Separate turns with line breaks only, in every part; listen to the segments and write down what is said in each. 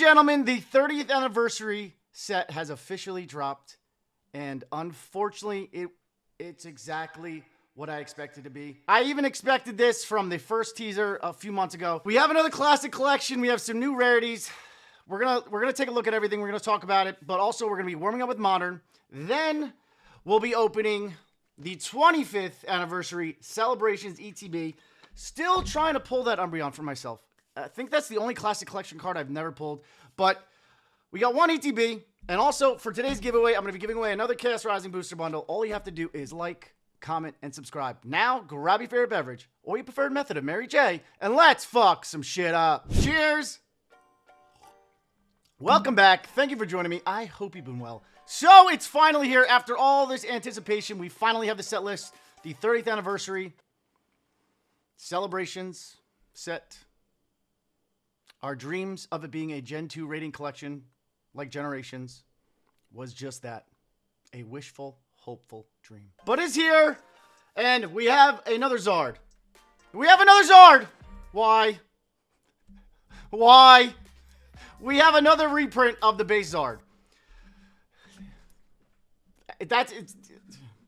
gentlemen, the 30th anniversary set has officially dropped. And unfortunately, it's exactly what I expected to be. I even expected this from the first teaser a few months ago. We have another classic collection. We have some new rarities. We're gonna take a look at everything. We're gonna talk about it, but also we're gonna be warming up with modern. Then we'll be opening the 25th anniversary celebrations ETB. Still trying to pull that Umbreon for myself. I think that's the only classic collection card I've never pulled, but we got one ETB. And also for today's giveaway, I'm gonna be giving away another Chaos Rising booster bundle. All you have to do is like, comment, and subscribe. Now, grab your favorite beverage or your preferred method of Mary J, and let's fuck some shit up. Cheers! Welcome back. Thank you for joining me. I hope you've been well. So, it's finally here. After all this anticipation, we finally have the set list. The 30th anniversary celebrations set. Our dreams of it being a Gen 2 rating collection, like Generations, was just that. A wishful, hopeful dream. But it's here, and we have another Zard. We have another Zard! Why? Why? We have another reprint of the base Zard.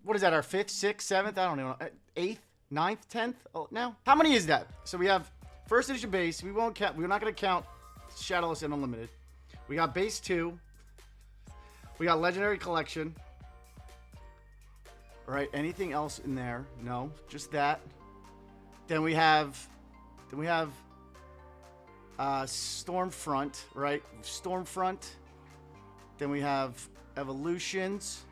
What is that, our 5th, 6th, 7th? I don't know. 8th, 9th, 10th? Oh, now? How many is that? So we have first edition base. We won't count. We're not going to count Shadowless and Unlimited. We got base 2. We got legendary collection. All right, anything else in there? No, just that. Then we have Stormfront, right? Stormfront. Then we have Evolutions.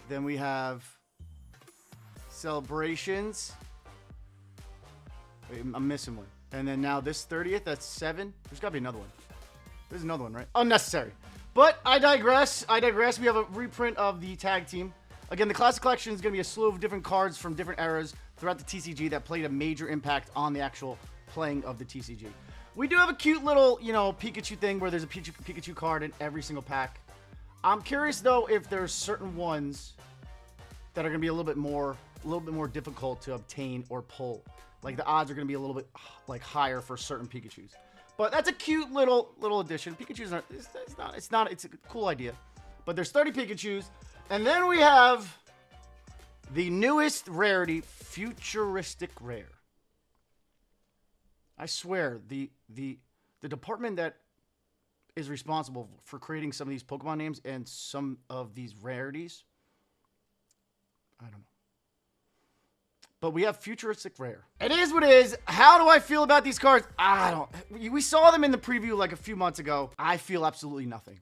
Then we have Celebrations. Wait, I'm missing one. And then now this 30th, that's 7. There's got to be another one. There's another one, right? Unnecessary. But I digress. We have a reprint of the tag team. Again, the Classic Collection is going to be a slew of different cards from different eras throughout the TCG that played a major impact on the actual playing of the TCG. We do have a cute little, Pikachu thing where there's a Pikachu card in every single pack. I'm curious, though, if there's certain ones that are going to be a little bit more difficult to obtain or pull. Like, the odds are going to be a little bit, higher for certain Pikachus. But that's a cute little addition. Pikachu's it's a cool idea. But there's 30 Pikachus. And then we have the newest rarity, Futuristic Rare. I swear, the department that is responsible for creating some of these Pokemon names and some of these rarities, I don't know. But we have Futuristic Rare. It is what it is. How do I feel about these cards? I don't. We saw them in the preview like a few months ago. I feel absolutely nothing.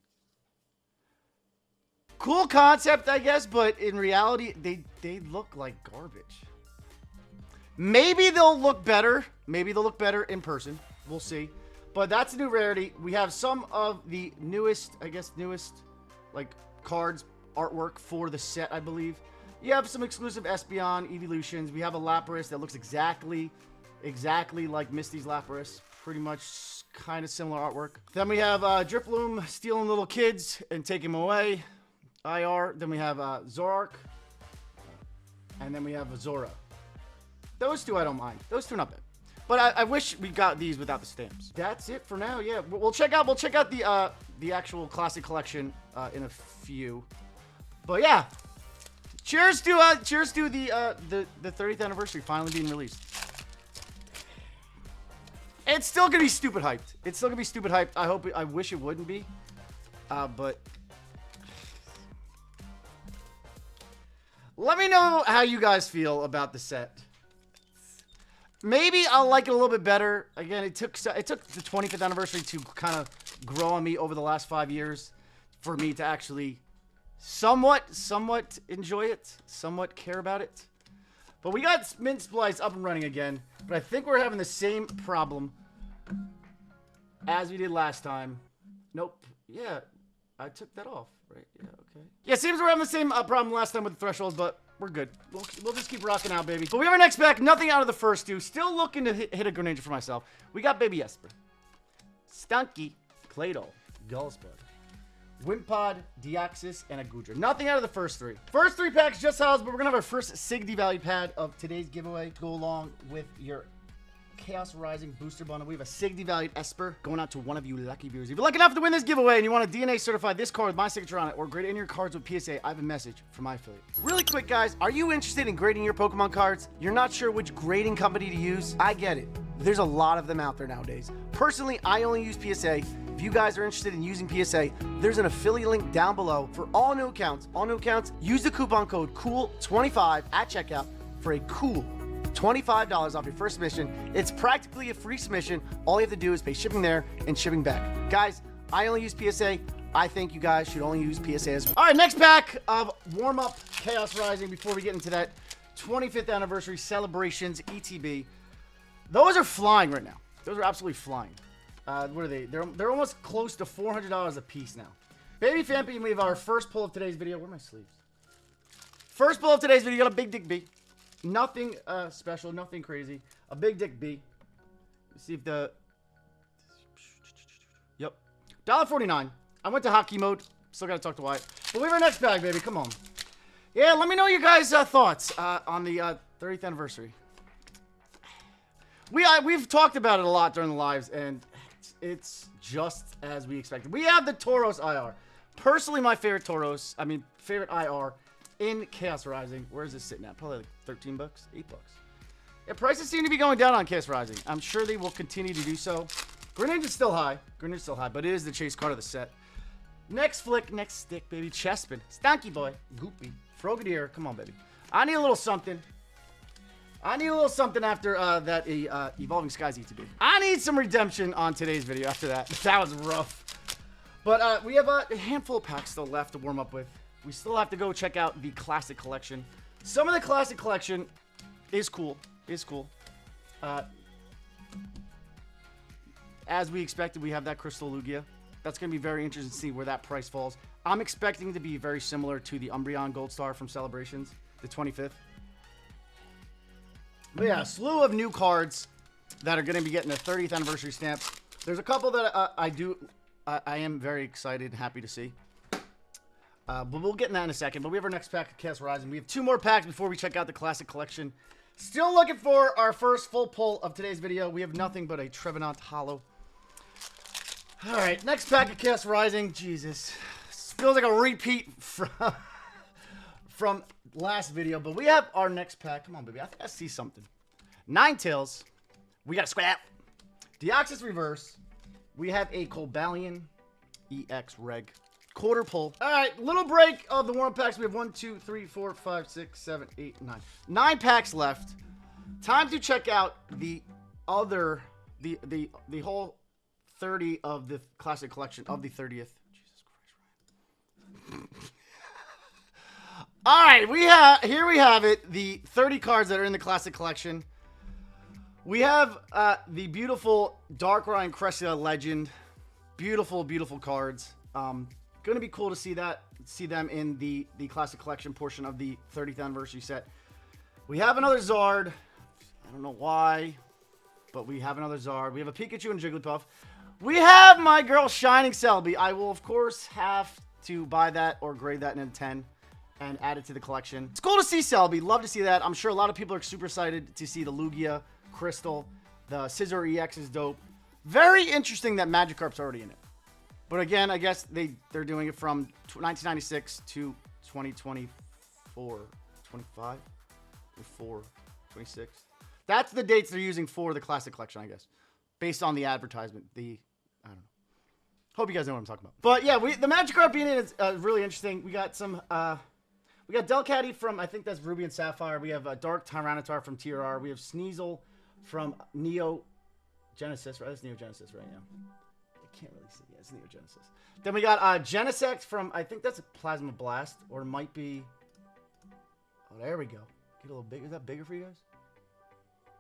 Cool concept, I guess, but in reality, they look like garbage. Maybe they'll look better. Maybe they'll look better in person. We'll see. But that's a new rarity. We have some of the newest cards, artwork for the set, I believe. You have some exclusive Espeon evolutions. We have a Lapras that looks exactly like Misty's Lapras. Pretty much kind of similar artwork. Then we have Driploom stealing little kids and taking them away. IR. Then we have Zoroark. And then we have Zora. Those two I don't mind. Those two not bad. But I wish we got these without the stamps. That's it for now. Yeah, we'll check out the actual classic collection in a few. But yeah, cheers to the 30th anniversary finally being released. It's still gonna be stupid hyped. I wish it wouldn't be, but let me know how you guys feel about the set. Maybe I'll like it a little bit better. Again, it took the 25th anniversary to kind of grow on me over the last 5 years for me to actually somewhat enjoy it, somewhat care about it. But we got Mint Splice up and running again. But I think we're having the same problem as we did last time. Nope. Yeah, I took that off, right? Yeah, okay. Yeah, seems we're having the same problem last time with the thresholds, but we're good. We'll just keep rocking out, baby. But we have our next pack. Nothing out of the first two. Still looking to hit a Greninja for myself. We got Baby Esper, Stunky, Claydol, Gulspud, Wimpod, Deoxys, and a Goodra. Nothing out of the first three. First three packs just housed, but we're going to have our first Sig Devalue pad of today's giveaway. Go along with your Chaos Rising Booster Bundle. We have a Signy Valued Esper going out to one of you lucky viewers. If you're lucky enough to win this giveaway and you want to DNA certify this card with my signature on it or grade in your cards with PSA, I have a message from my affiliate. Really quick, guys, are you interested in grading your Pokemon cards? You're not sure which grading company to use? I get it. There's a lot of them out there nowadays. Personally, I only use PSA. If you guys are interested in using PSA, there's an affiliate link down below for all new accounts. All new accounts, use the coupon code COOL25 at checkout for a cool $25 off your first submission. It's practically a free submission. All you have to do is pay shipping there and shipping back. Guys, I only use PSA. I think you guys should only use PSA as well. All right, next pack of warm-up Chaos Rising before we get into that 25th anniversary celebrations ETB. Those are flying right now. Those are absolutely flying. What are they? They're almost close to $400 a piece now. Baby Fampy, we have our first pull of today's video. Where are my sleeves? First pull of today's video, got a Big Dick B. Nothing special, nothing crazy. A Big Dick B. Let's see if the... Yep. $1.49. I went to hotkey mode. Still got to talk to Wyatt. But we have our next bag, baby. Come on. Yeah, let me know your guys' thoughts on the 30th anniversary. We've talked about it a lot during the lives, and it's just as we expected. We have the Tauros IR. Personally, my favorite Tauros, favorite IR in Chaos Rising. Where is this sitting at? Probably like 13 bucks, 8 bucks. Yeah, prices seem to be going down on Chaos Rising. I'm sure they will continue to do so. Greninja's still high. Greninja's still high, but it is the chase card of the set. Next flick, next stick, baby. Chespin, Stanky Boy, Goopy, Frogadier. Come on, baby. I need a little something. I need a little something after that Evolving Skies ETB. I need some redemption on today's video after that. That was rough. But we have a handful of packs still left to warm up with. We still have to go check out the Classic Collection. Some of the Classic Collection is cool. As we expected, we have that Crystal Lugia. That's going to be very interesting to see where that price falls. I'm expecting to be very similar to the Umbreon Gold Star from Celebrations, the 25th. But yeah, a slew of new cards that are going to be getting a 30th anniversary stamp. There's a couple that I am very excited and happy to see. But we'll get in that in a second. But we have our next pack of Chaos Rising. We have 2 more packs before we check out the Classic Collection. Still looking for our first full pull of today's video. We have nothing but a Trevenant Hollow. All right, next pack of Chaos Rising. Jesus. This feels like a repeat from last video. But we have our next pack. Come on, baby. I think I see something. Ninetales. We got a Squat. Deoxys Reverse. We have a Cobalion EX Reg. Quarter pull. All right, little break of the warm packs. We have 1, 2, 3, 4, 5, 6, 7, 8, 9. 9 packs left. Time to check out the other, the whole 30 of the Classic Collection of the 30th. Jesus Christ, Ryan. All right, here we have it. The 30 cards that are in the Classic Collection. We have the beautiful Darkrai Cressida Legend. Beautiful, beautiful cards. Going to be cool to see them in the Classic Collection portion of the 30th anniversary set. We have another Zard. I don't know why, but we have another Zard. We have a Pikachu and Jigglypuff. We have my girl Shining Celebi. I will, of course, have to buy that or grade that in a 10 and add it to the collection. It's cool to see Celebi. Love to see that. I'm sure a lot of people are super excited to see the Lugia, Crystal. The Scizor EX is dope. Very interesting that Magikarp's already in it. But again, I guess they're doing it from 1996 to 2024, 25, 24, 26. That's the dates they're using for the Classic Collection, I guess, based on the advertisement. I don't know. Hope you guys know what I'm talking about. But yeah, the Magikarp being in is really interesting. We got some, we got Delcatty from, I think that's Ruby and Sapphire. We have a Dark Tyranitar from TRR. We have Sneasel from Neo Genesis, right? That's Neo Genesis right now. I can't really see. Yeah, it's Neo Genesis. Then we got Genesect from, I think that's a Plasma Blast, or it might be. Oh, there we go. Get a little bigger. Is that bigger for you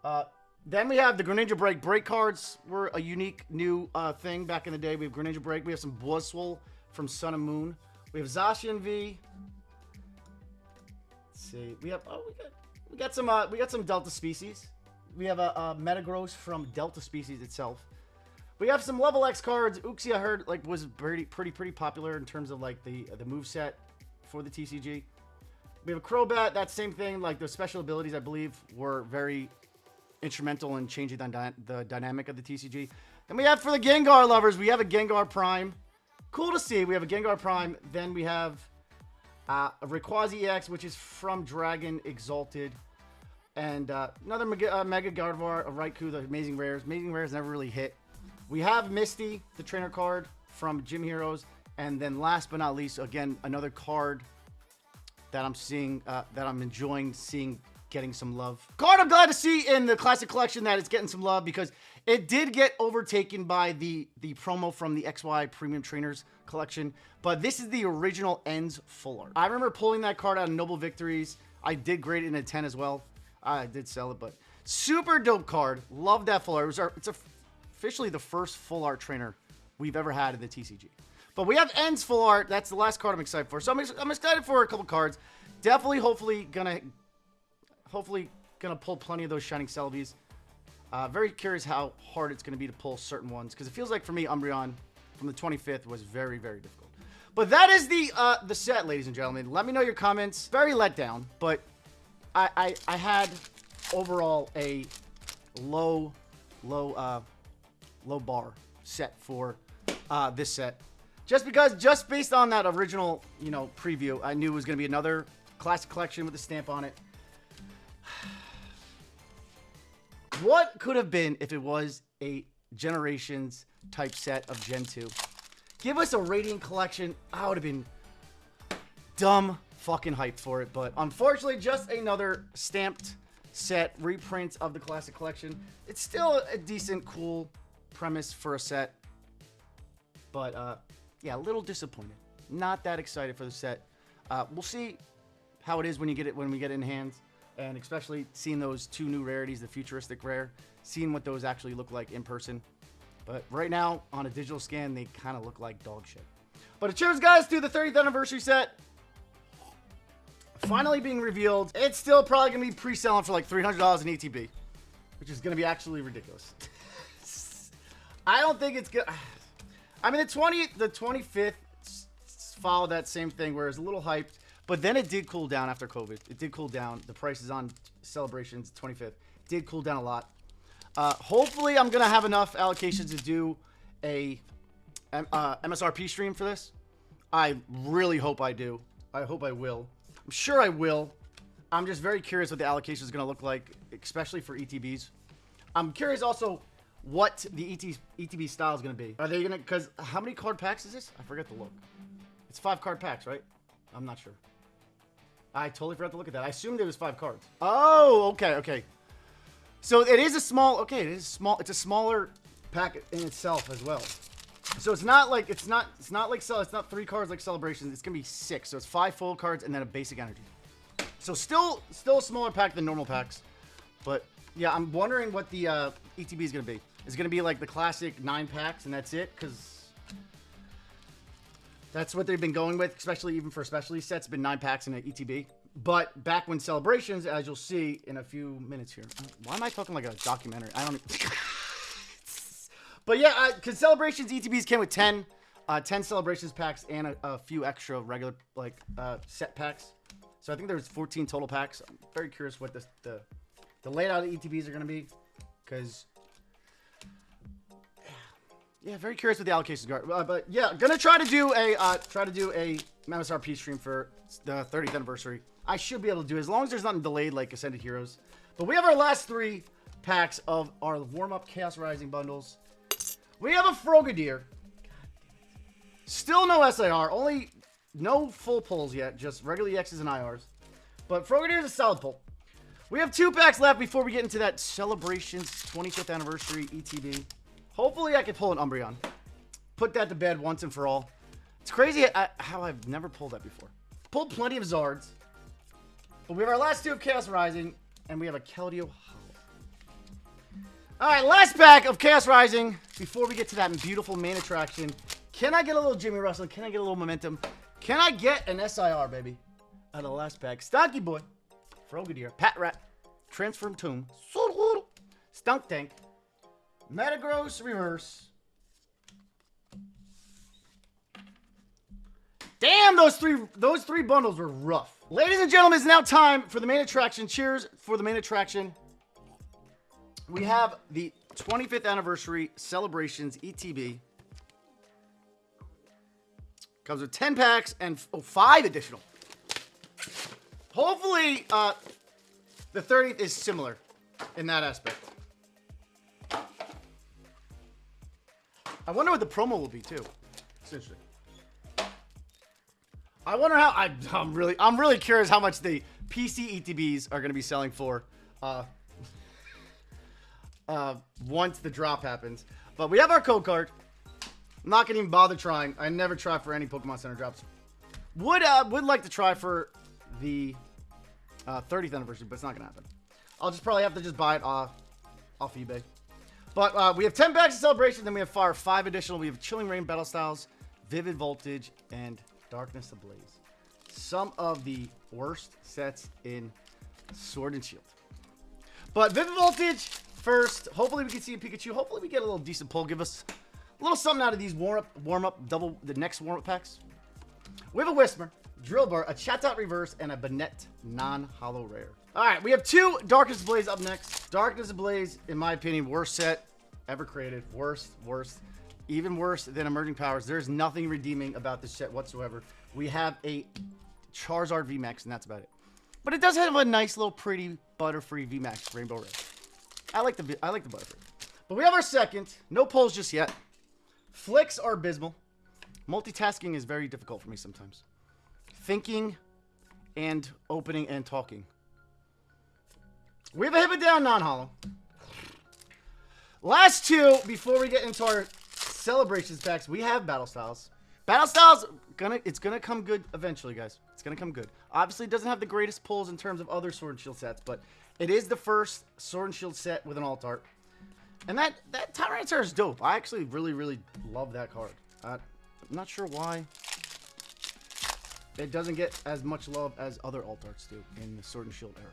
guys? Then we have the Greninja Break. Break cards were a unique new thing back in the day. We have Greninja Break. We have some Buzzwole from Sun and Moon. We have Zacian V. Let's see. We have we got some Delta Species. We have a Metagross from Delta Species itself. We have some level X cards. Uxie, I heard, was pretty popular in terms of the moveset for the TCG. We have a Crobat. That same thing. The special abilities, I believe, were very instrumental in changing the dynamic of the TCG. Then we have, for the Gengar lovers, we have a Gengar Prime. Cool to see. We have a Gengar Prime. Then we have a Rayquaza EX, which is from Dragon Exalted. And another Mega Gardevoir, a Raikou, the Amazing Rares. Amazing Rares never really hit. We have Misty, the trainer card from Gym Heroes. And then last but not least, again, another card that I'm seeing, that I'm enjoying seeing getting some love. Card I'm glad to see in the Classic Collection that it's getting some love because it did get overtaken by the promo from the XY Premium Trainers collection. But this is the original Ends full art. I remember pulling that card out of Noble Victories. I did grade it in a 10 as well. I did sell it, but super dope card. Love that full art. It's officially the first full art trainer we've ever had in the TCG. But we have Ends full art. That's the last card I'm excited for. So I'm excited for a couple cards. Definitely, hopefully gonna pull plenty of those Shining Celebies. Very curious how hard it's gonna be to pull certain ones because it feels like for me Umbreon from the 25th was very, very difficult. But that is the set, ladies and gentlemen. Let me know your comments. Very let down, but I had overall a low bar set for this set. Just based on that original, preview, I knew it was going to be another Classic Collection with a stamp on it. What could have been if it was a Generations type set of Gen 2? Give us a Radiant Collection. I would have been dumb fucking hyped for it, but unfortunately, just another stamped set reprint of the Classic Collection. It's still a decent, cool premise for a set, but yeah, a little disappointed. Not that excited for the set. We'll see how it is when we get it in hands, and especially seeing those two new rarities, the futuristic rare, seeing what those actually look like in person. But right now, on a digital scan, they kind of look like dog shit. But cheers, guys, to the 30th anniversary set. Finally being revealed. It's still probably going to be pre-selling for like $300 in ETB, which is going to be actually ridiculous. I don't think it's good. I mean, the 25th followed that same thing where it's a little hyped, but then it did cool down after COVID. It did cool down. The prices on Celebrations 25th did cool down a lot. Hopefully, I'm going to have enough allocations to do a MSRP stream for this. I really hope I do. I hope I will. I'm sure I will. I'm just very curious what the allocation is going to look like, especially for ETBs. I'm curious also what the ETB style is going to be. Are they going to, because how many card packs is this? I forget to look. It's 5 card packs, right? I'm not sure. I totally forgot to look at that. I assumed it was 5 cards. Oh, okay. So it is a small, okay, it is small. It's a smaller pack in itself as well. So it's not like, it's not 3 cards like Celebrations. It's going to be 6. So it's 5 full cards and then a basic energy. So still a smaller pack than normal packs. But yeah, I'm wondering what the ETB is going to be. Is it going to be like the classic 9 packs and that's it? Because that's what they've been going with, especially even for specialty sets. It's been 9 packs in an ETB. But back when Celebrations, as you'll see in a few minutes here. Why am I talking like a documentary? I don't But yeah, because Celebrations ETBs came with 10 Celebrations packs and a few extra regular set packs. So I think there's 14 total packs. I'm very curious what the layout of ETBs are going to be, because yeah, very curious what the allocations are. But yeah, gonna try to do a MSRP stream for the 30th anniversary. I should be able to do it as long as there's nothing delayed like Ascended Heroes. But we have our last 3 packs of our warm-up Chaos Rising bundles. We have a Frogadier. Still no SIR. Only no full pulls yet. Just regular EXs and IRs. But Frogadier is a solid pull. We have 2 packs left before we get into that Celebrations 25th anniversary ETB. Hopefully I can pull an Umbreon. Put that to bed once and for all. It's crazy how I've never pulled that before. Pulled plenty of Zards. But we have our last 2 of Chaos Rising. And we have a Keldeo Hollow. Alright, last pack of Chaos Rising. Before we get to that beautiful main attraction. Can I get a little Jimmy Russell? Can I get a little momentum? Can I get an SIR, baby? Out of the last pack. Stocky Boy. Frogadier. Pat Rat. Transform Tomb. Stunk Tank. Metagross Reverse. Damn, those three bundles were rough. Ladies and gentlemen, it's now time for the main attraction. Cheers for the main attraction. We have the 25th anniversary celebrations ETB. Comes with 10 packs and 5 additional. Hopefully, the 30th is similar in that aspect. I wonder what the promo will be too. It's interesting. I wonder how. I'm really curious how much the PC ETBs are going to be selling for. Once the drop happens. But we have our code card. I'm not gonna even bother trying. I never try for any Pokemon Center drops. Would like to try for the 30th anniversary, but it's not gonna happen. I'll just probably have to just buy it off eBay. But we have 10 packs of Celebration, then we have 5 additional. We have Chilling Reign, Battle Styles, Vivid Voltage, and Darkness Ablaze. Some of the worst sets in Sword and Shield. But Vivid Voltage first. Hopefully we can see a Pikachu. Hopefully we get a little decent pull. Give us a little something out of these the next warm-up packs. We have a Whisper, Drillbur, a Chatot Reverse, and a Banette non-holo rare. All right, we have 2 Darkness Ablaze up next. Darkness Ablaze, in my opinion, worst set ever created. Worst. Even worse than Emerging Powers. There's nothing redeeming about this set whatsoever. We have a Charizard VMAX, and that's about it. But it does have a nice little pretty Butterfree VMAX Rainbow Red. I like the Butterfree. But we have our second. No pulls just yet. Flicks are abysmal. Multitasking is very difficult for me sometimes. Thinking and opening and talking. We have a Hippowdon non-holo. Last 2 before we get into our celebrations packs. We have Battle Styles. Battle Styles, it's gonna come good eventually, guys. It's gonna come good. Obviously, it doesn't have the greatest pulls in terms of other Sword and Shield sets, but it is the first Sword and Shield set with an alt art. And that Tyranitar is dope. I actually really love that card. I'm not sure why it doesn't get as much love as other alt arts do in the Sword and Shield era.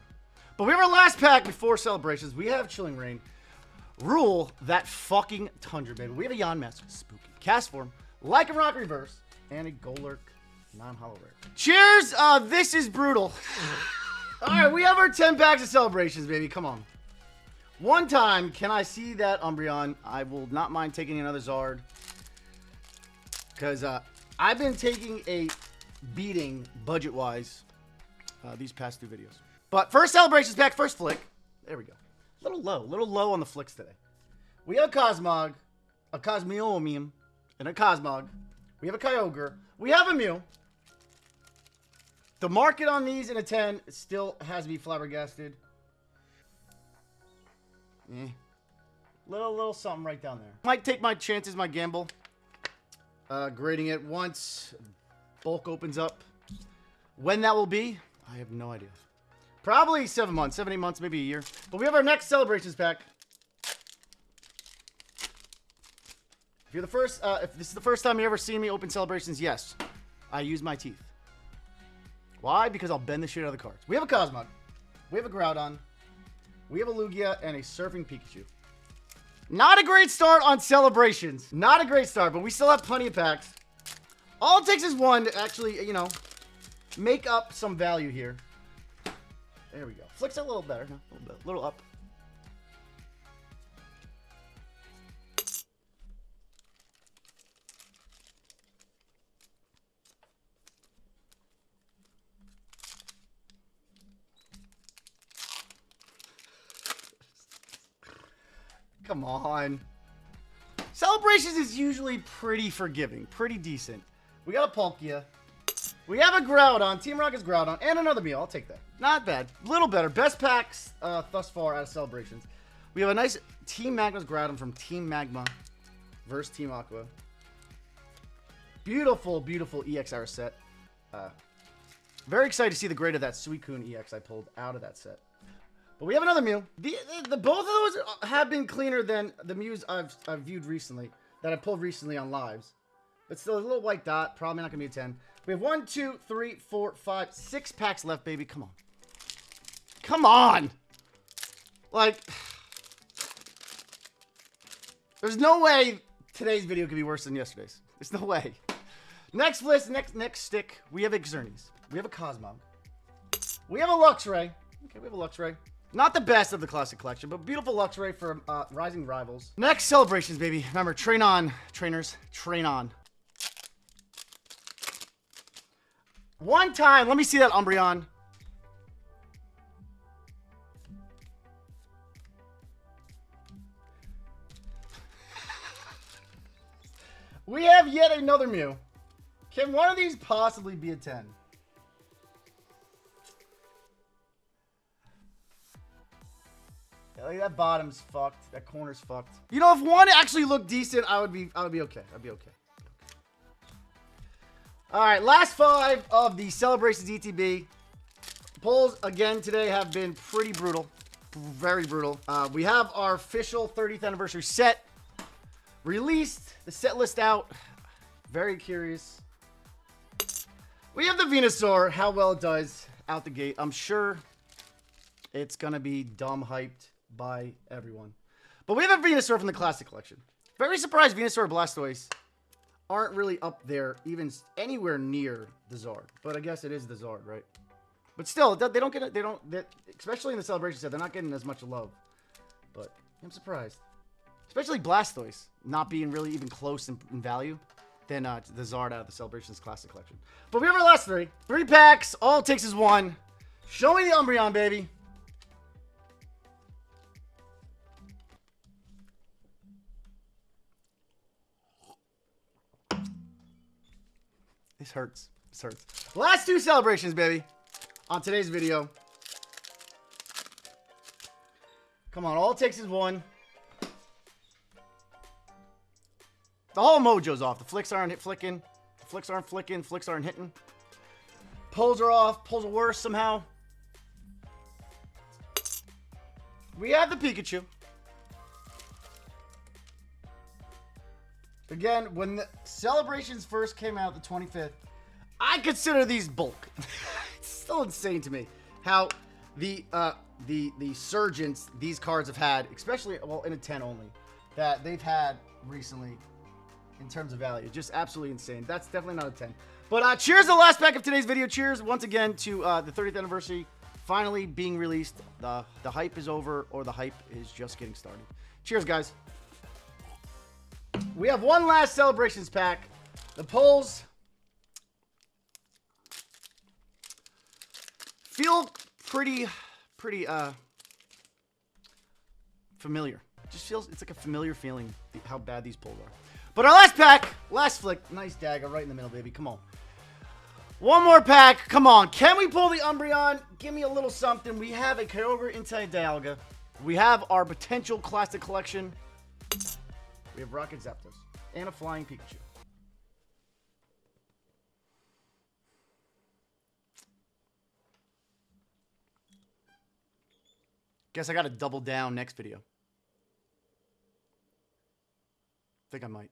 But we have our last pack before celebrations. We have Chilling Reign. Rule that fucking Tundra, baby. We have a Yonmaster, Spooky, Cast Form, Lycanroc Reverse, and a Golurk non-holo rare. Cheers! This is brutal. All right, we have our 10 packs of celebrations, baby. Come on. One time, can I see that Umbreon? I will not mind taking another Zard. Because I've been taking a beating, budget-wise, these past 2 videos. But first celebrations pack, first flick. There we go. A little low on the flicks today. We have a Cosmog, a Cosmeomium, and a Cosmog. We have a Kyogre. We have a Mew. The market on these in a 10 still has me flabbergasted. Little something right down there. Might take my chances, my gamble. Grading it once bulk opens up. When that will be, I have no idea. Probably 7 months, 7, 8 months, maybe a year. But we have our next celebrations pack. If you're the first, if this is the first time you ever seen me open celebrations, yes, I use my teeth. Why? Because I'll bend the shit out of the cards. We have a Cosmog. We have a Groudon. We have a Lugia and a Surfing Pikachu. Not a great start on celebrations. Not a great start, but we still have plenty of packs. All it takes is one to actually, you know, make up some value here. There we go. Flicks a little better. A little up. Come on. Celebrations is usually pretty forgiving, pretty decent. We got a Palkia. We have a Groudon. Team Rocket's Groudon. And another Mew. I'll take that. Not bad. A little better. Best packs thus far out of Celebrations. We have a nice Team Magma's Groudon from Team Magma versus Team Aqua. Beautiful, beautiful EX set. Very excited to see the grade of that Suicune EX I pulled out of that set. But we have another Mew. Both of those have been cleaner than the Mews I've viewed recently, that I pulled recently on lives. But still, a little white dot. Probably not going to be a 10. We have 1, 2, 3, 4, 5, 6 packs left, baby. Come on. Come on. Like, there's no way today's video could be worse than yesterday's. There's no way. Next list, next stick, we have Xerneas. We have a Cosmog. We have a Luxray. Okay, we have a Luxray. Not the best of the classic collection, but beautiful Luxray for Rising Rivals. Next, Celebrations, baby. Remember, train on, trainers. Train on. One time. Let me see that Umbreon. We have yet another Mew. Can one of these possibly be a 10? Like that bottom's fucked. That corner's fucked. You know, if one actually looked decent, I would be okay. I'd be okay. All right, last 5 of the Celebrations ETB. Pulls again today have been pretty brutal. Very brutal. We have our official 30th anniversary set released. The set list out. Very curious. We have the Venusaur. How well it does out the gate. I'm sure it's going to be dumb hyped by everyone. But we have a Venusaur from the Classic Collection. Very surprised Venusaur Blastoise aren't really up there, even anywhere near the Zard. But I guess it is the Zard, right? But still, they don't get it. Especially in the Celebration set, they're not getting as much love. But I'm surprised. Especially Blastoise not being really even close in value than the Zard out of the Celebrations Classic Collection. But we have our last 3. 3 packs. All it takes is 1. Show me the Umbreon, baby. This hurts. This hurts. Last 2 Celebrations, baby. On today's video. Come on. All it takes is 1. The whole mojo's off. The flicks aren't flicking. The flicks aren't flicking. Flicks aren't hitting. Pulls are off. Pulls are worse somehow. We have the Pikachu. Again, when the Celebrations first came out, the 25th, I consider these bulk. It's still insane to me how the surgence these cards have had, especially, well, in a 10 only, that they've had recently in terms of value. Just absolutely insane. That's definitely not a 10. But cheers to the last pack of today's video. Cheers once again to the 30th anniversary finally being released. The hype is over, or the hype is just getting started. Cheers, guys. We have one last Celebrations pack. The pulls feel pretty familiar. It just feels, it's like a familiar feeling how bad these pulls are. But our last pack, last flick, nice dagger right in the middle, baby. Come on. One more pack. Come on. Can we pull the Umbreon? Give me a little something. We have a Kyogre inside Dialga. We have our potential Classic Collection. We have Rocket Zapdos and a Flying Pikachu. Guess I got to double down next video. I think I might.